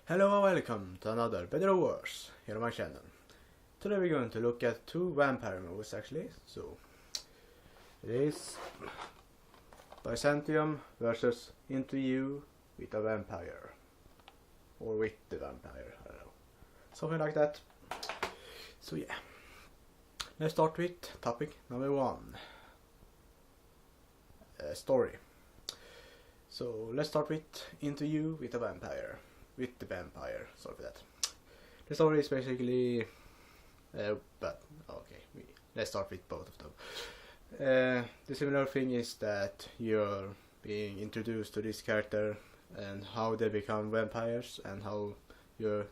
Hello and welcome to another Better or Worse here on my channel. Today we're going to look at two vampire movies actually. So it is Byzantium versus Into You with a Vampire. Or with the Vampire, I don't know. Something like that. So yeah. Let's start with topic number one. Story. So let's start with Into You with a Vampire. With the vampire, sorry for that. The story is basically, let's start with both of them. The similar thing is that you're being introduced to this character and how they become vampires and how they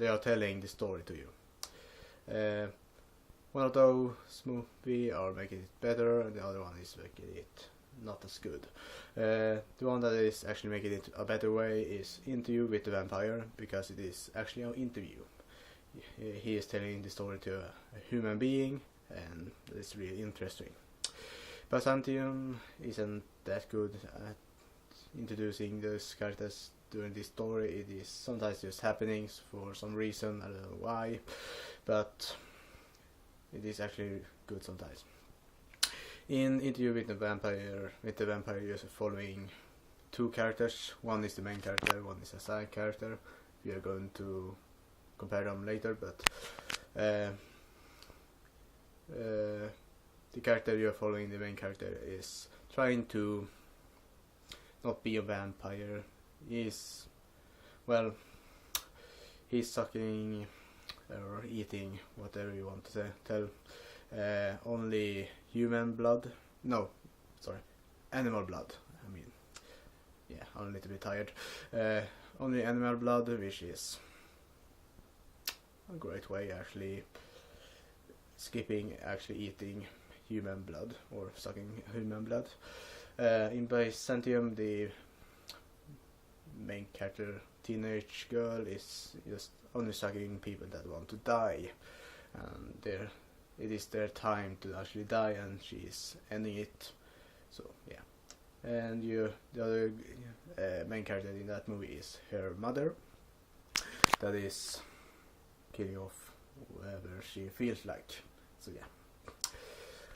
are telling the story to you. One of those movies are making it better and the other one is making it not as good. The one that is actually making it a better way is Interview with the Vampire, because it is actually an interview. He is telling the story to a human being, and it's really interesting. Byzantium isn't that good at introducing those characters during this story. It is sometimes just happenings for some reason, I don't know why, but it is actually good sometimes. In Interview with the Vampire, you're following two characters. One is the main character, one is a side character. We are going to compare them later, but the character you're following, the main character, is trying to not be a vampire. He's sucking or eating, whatever you want to tell, only human blood. No, sorry, animal blood. I mean, yeah, I'm a little bit tired. Only animal blood, which is a great way actually skipping actually eating human blood or sucking human blood. In Byzantium, the main character, teenage girl, is just only sucking people that want to die, and it is their time to actually die, and she is ending it. So yeah, and the other main character in that movie is her mother, that is killing off whoever she feels like. So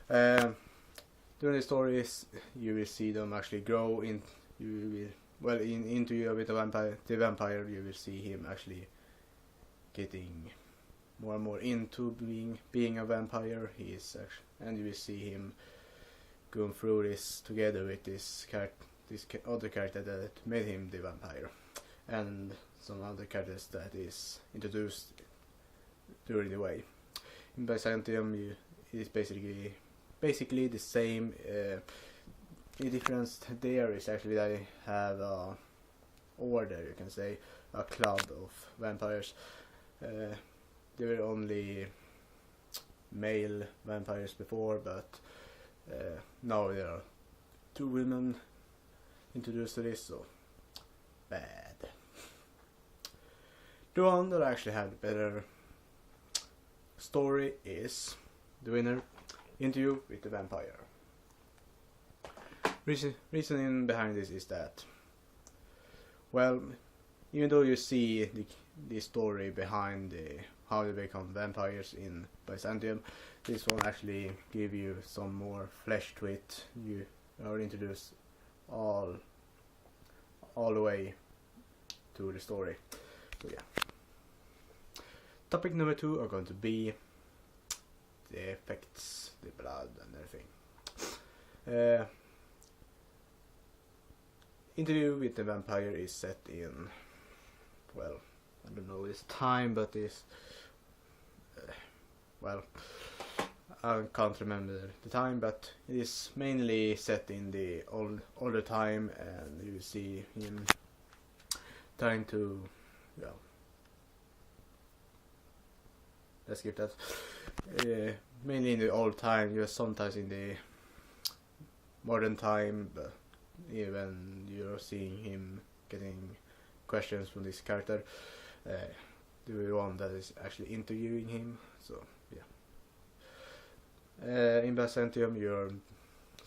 yeah, during the stories you will see them actually grow in. In Interview with the Vampire, you will see him actually getting more and more into being a vampire. And you will see him going through this together with this other character that made him the vampire, and some other characters that is introduced during the way. In Byzantium, it is basically the same. The difference there is actually that they have a order, you can say, a club of vampires. There were only male vampires before, but now there are two women introduced to this, so bad. The one that actually had better story is the winner, Interview with the Vampire. Reasoning behind this is that, even though you see the story behind how they become vampires in Byzantium, this one actually give you some more flesh to it. You are introduced all the way to the story. So yeah. Topic number 2 are going to be the effects, the blood and everything. Interview with the Vampire is set in, I don't know this time, but I can't remember the time, but it is mainly set in the older time, and you see him trying to, let's skip that. Mainly in the old time, just sometimes in the modern time, but even you're seeing him getting questions from this character, the one that is actually interviewing him. So yeah, in Byzantium you're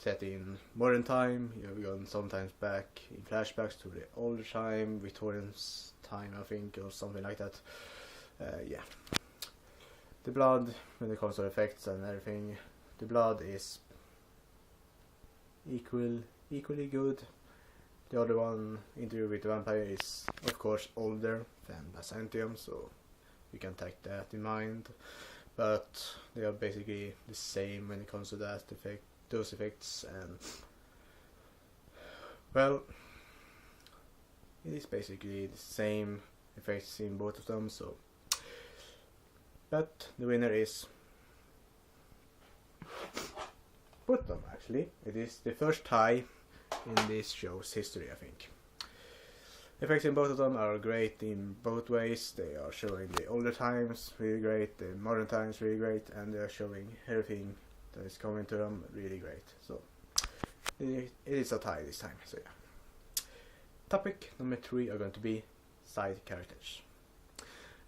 set in modern time. You've gone sometimes back in flashbacks to the older time, Victorian's time, I think, or something like that. Yeah. The blood, when it comes to effects and everything, the blood is equally good. The other one, Interview with the Vampire, is of course older than Byzantium, so you can take that in mind. But they are basically the same when it comes to those effects, and well, it is basically the same effects in both of them. So, but the winner is BoW. Actually, it is the first tie in this show's history, I think. Effects in both of them are great in both ways. They are showing the older times really great, the modern times really great, and they are showing everything that is coming to them really great. So it is a tie this time. So yeah. Topic number 3 are going to be side characters,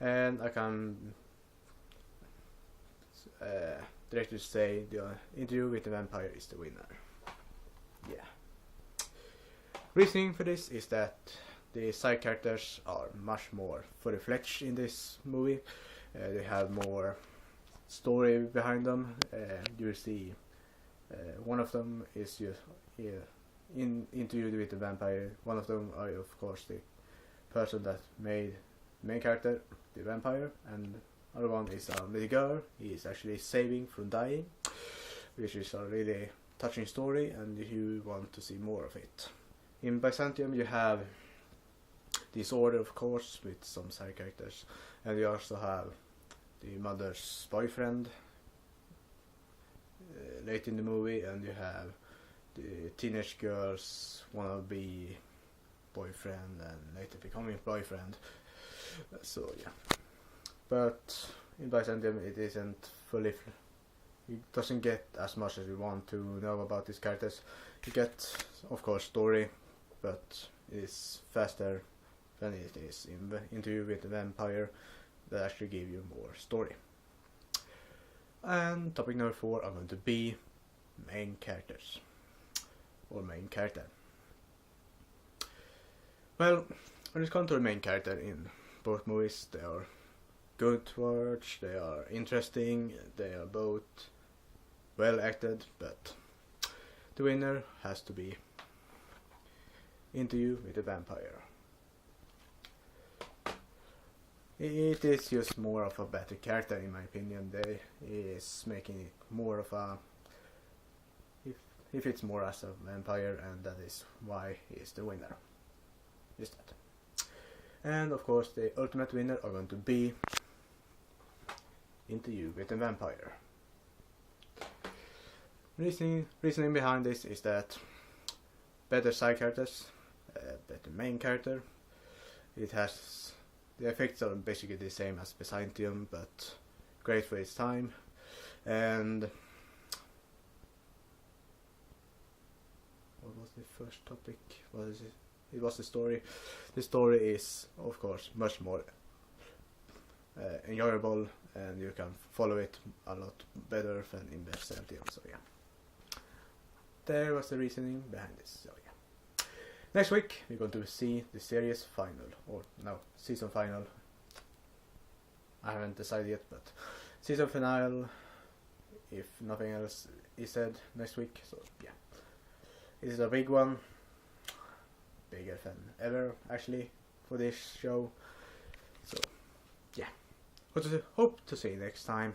and I can directly say the Interview with the Vampire is the winner. Yeah. Reasoning for this is that the side characters are much more fully fledged in this movie. They have more story behind them. You see, one of them is just in Interview with the Vampire. One of them are of course the person that made the main character, the vampire, and other one is a little girl. He is actually saving from dying, which is a really touching story, and you want to see more of it. In Byzantium you have this order, of course, with some side characters, and you also have the mother's boyfriend late in the movie, and you have the teenage girl's wannabe boyfriend and later becoming boyfriend. So yeah, but in Byzantium it isn't fully it doesn't get as much as you want to know about these characters. You get, of course, story, but it is faster than it is in the Interview with the Vampire that actually give you more story. And topic number 4 are going to be main characters, or main character. Well, when it comes to the main character in both movies, they are good to watch, they are interesting, they are both well acted, but the winner has to be Interview with the Vampire. It is just more of a better character in my opinion. They is making it more of a he fits more as a vampire, and that is why he is the winner. Just that. And of course the ultimate winner are going to be Interview with the Vampire. Reasoning behind this is that better side characters, better main character. It has the effects are basically the same as Byzantium, but great for its time. And what was the first topic? What is it? It was the story. The story is, of course, much more enjoyable, and you can follow it a lot better than in Byzantium. So yeah, there was the reasoning behind this. So yeah. Next week we're going to see the series final, or no, season final. I haven't decided yet, but season finale, if nothing else is said, next week. So yeah, it is a big one, bigger than ever actually for this show. So yeah, hope to see you next time.